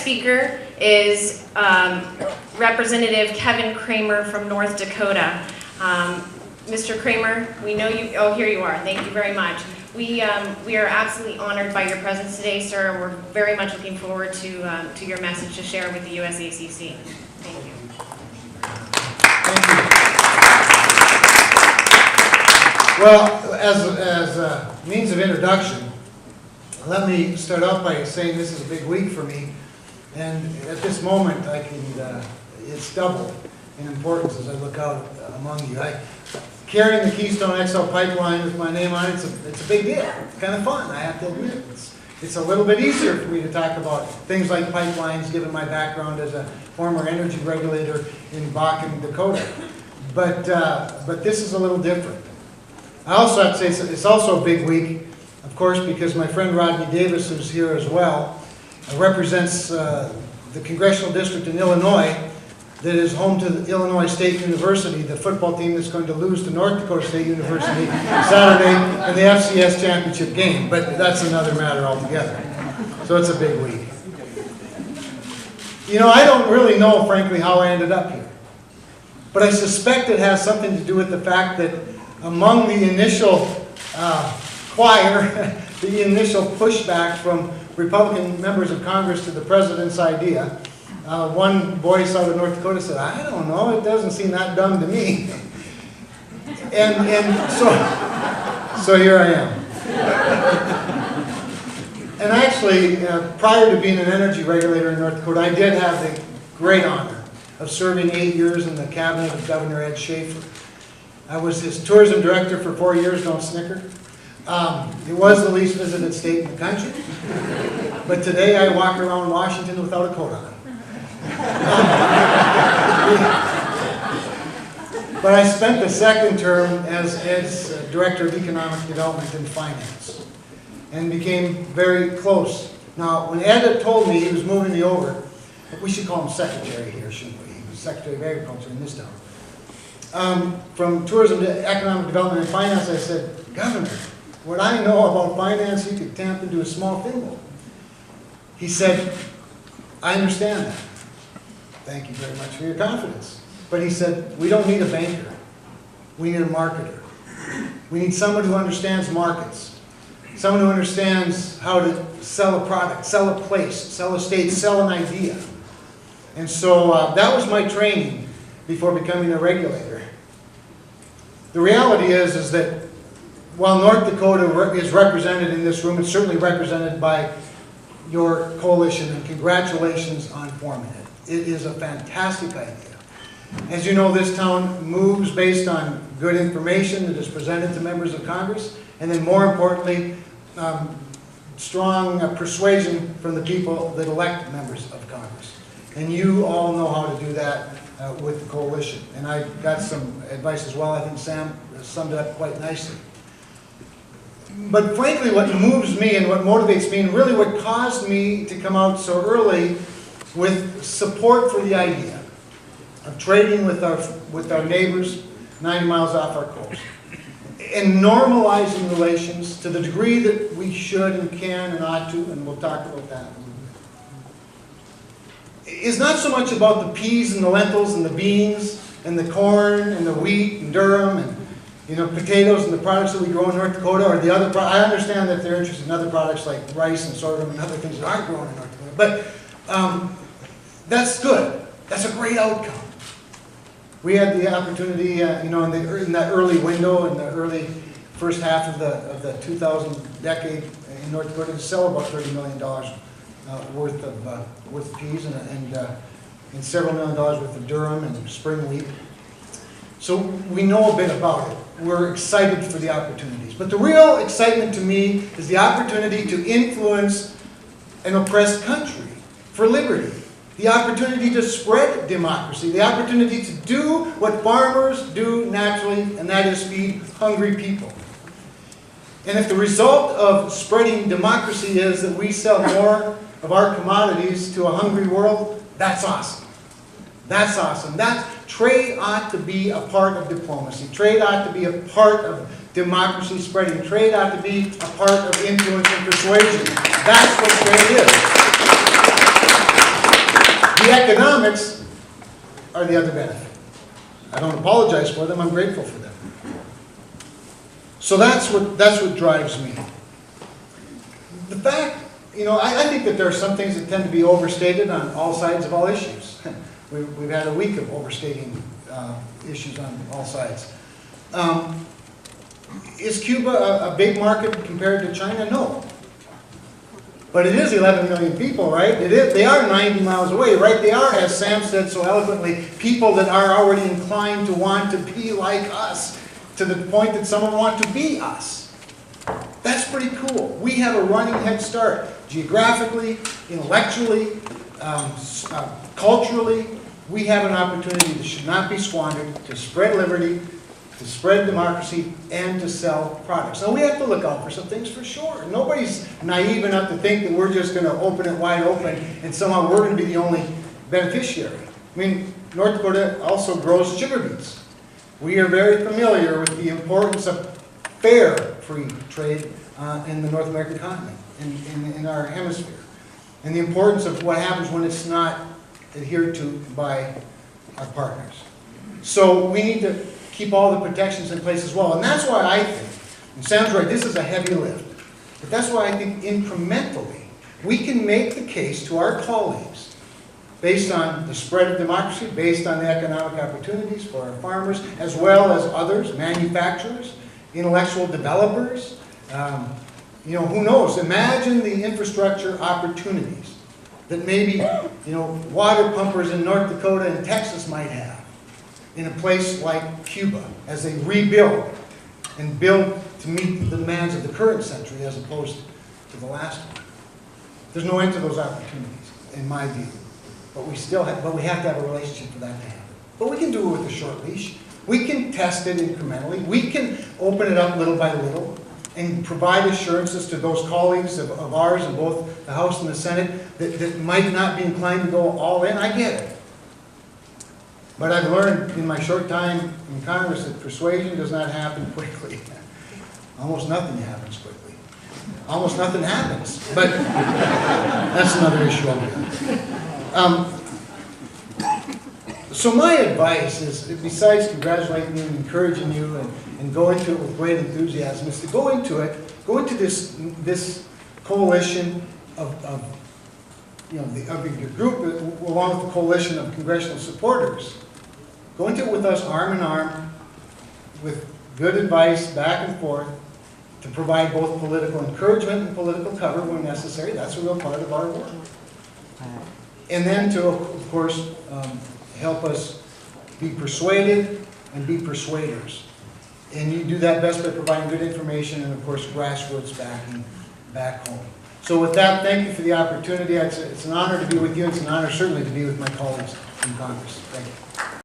speaker is Representative Kevin Cramer from North Dakota. Mr. Cramer, we know you, oh, here you are. Thank you very much. We are absolutely honored by your presence today, sir. We're very much looking forward to your message to share with the USACC. Thank you. Thank you. Well, as a means of introduction, let me start off by saying this is a big week for me, and at this moment it's double in importance as I look out among you. Carrying the Keystone XL pipeline with my name on it, it's a big deal. It's kind of fun, I have to admit. It's a little bit easier for me to talk about things like pipelines, given my background as a former energy regulator in Bakken, Dakota. But this is a little different. I also have to say it's also a big week, of course, because my friend Rodney Davis, who's here as well, represents the congressional district in Illinois that is home to the Illinois State University, the football team that's going to lose to North Dakota State University Saturday in the FCS championship game. But that's another matter altogether. So it's a big week. You know, I don't really know, frankly, how I ended up here. But I suspect it has something to do with the fact that among the initial choir, the initial pushback from Republican members of Congress to the president's idea, one voice out of North Dakota said, I don't know, it doesn't seem that dumb to me. and so here I am. And actually, prior to being an energy regulator in North Dakota, I did have the great honor of serving 8 years in the cabinet of Governor Ed Schaefer. I was his tourism director for 4 years, don't snicker. It was the least visited state in the country. But today I walk around Washington without a coat on. But I spent the second term as Ed's Director of Economic Development and Finance and became very close. Now, when Ed had told me he was moving me over, we should call him Secretary here, shouldn't we? He was Secretary of Agriculture in this town. From tourism to economic development and finance, I said, Governor, what I know about finance, you could tamp into a small thimble. He said, I understand that. Thank you very much for your confidence. But he said, we don't need a banker. We need a marketer. We need someone who understands markets. Someone who understands how to sell a product, sell a place, sell a state, sell an idea. And so that was my training before becoming a regulator. The reality is that while North Dakota is represented in this room, it's certainly represented by your coalition, and congratulations on forming it. It is a fantastic idea. As you know, this town moves based on good information that is presented to members of Congress, and then more importantly, strong persuasion from the people that elect members of Congress. And you all know how to do that with the coalition. And I got some advice as well. I think Sam summed it up quite nicely. But frankly, what moves me and what motivates me, and really what caused me to come out so early with support for the idea of trading with our neighbors 90 miles off our coast and normalizing relations to the degree that we should and can and ought to, and we'll talk about that, is not so much about the peas and the lentils and the beans and the corn and the wheat and durum and potatoes and the products that we grow in North Dakota, or the other I understand that they're interested in other products like rice and sorghum and other things that aren't grown in North Dakota. But that's good. That's a great outcome. We had the opportunity, in that early window, in the early first half of the 2000 decade in North Dakota, to sell about $30 million worth of peas and several $1 million worth of durum and spring wheat. So we know a bit about it. We're excited for the opportunities. But the real excitement to me is the opportunity to influence an oppressed country for liberty. The opportunity to spread democracy. The opportunity to do what farmers do naturally, and that is feed hungry people. And if the result of spreading democracy is that we sell more of our commodities to a hungry world, that's awesome. That's awesome. Trade ought to be a part of diplomacy. Trade ought to be a part of democracy spreading. Trade ought to be a part of influence and persuasion. That's what trade is. economics are the other benefit. I don't apologize for them, I'm grateful for them. So that's what drives me. The fact, I think that there are some things that tend to be overstated on all sides of all issues. We've had a week of overstating issues on all sides. Is Cuba a big market compared to China? No. But it is 11 million people, right? They are 90 miles away, right? They are, as Sam said so eloquently, people that are already inclined to want to be like us, to the point that some of them want to be us. That's pretty cool. We have a running head start, geographically, intellectually, culturally. We have an opportunity that should not be squandered to spread liberty, to spread democracy, and to sell products. Now, we have to look out for some things for sure. Nobody's naive enough to think that we're just going to open it wide open and somehow we're going to be the only beneficiary. I mean, North Dakota also grows sugar beets. We are very familiar with the importance of fair free trade in the North American continent, in our hemisphere, and the importance of what happens when it's not adhered to by our partners. So we need to keep all the protections in place as well. And that's why I think, and Sam's right, this is a heavy lift, but that's why I think incrementally we can make the case to our colleagues based on the spread of democracy, based on the economic opportunities for our farmers, as well as others, manufacturers, intellectual developers. Who knows? Imagine the infrastructure opportunities that maybe, water pumpers in North Dakota and Texas might have in a place like Cuba as they rebuild and build to meet the demands of the current century as opposed to the last one. There's no end to those opportunities, in my view. But we have to have a relationship for that to happen. But we can do it with a short leash. We can test it incrementally. We can open it up little by little and provide assurances to those colleagues of ours in both the House and the Senate that might not be inclined to go all in. I get it. But I've learned in my short time in Congress that persuasion does not happen quickly. Almost nothing happens quickly. Almost nothing happens. But that's another issue altogether. So my advice is, besides congratulating you and encouraging you and go into it with great enthusiasm, is to go into this coalition of your group, along with the coalition of congressional supporters. Go into it with us arm in arm, with good advice back and forth, to provide both political encouragement and political cover when necessary. That's a real part of our work. And then to, of course, help us be persuaded and be persuaders. And you do that best by providing good information and, of course, grassroots backing back home. So with that, thank you for the opportunity. It's an honor to be with you. It's an honor, certainly, to be with my colleagues in Congress. Thank you.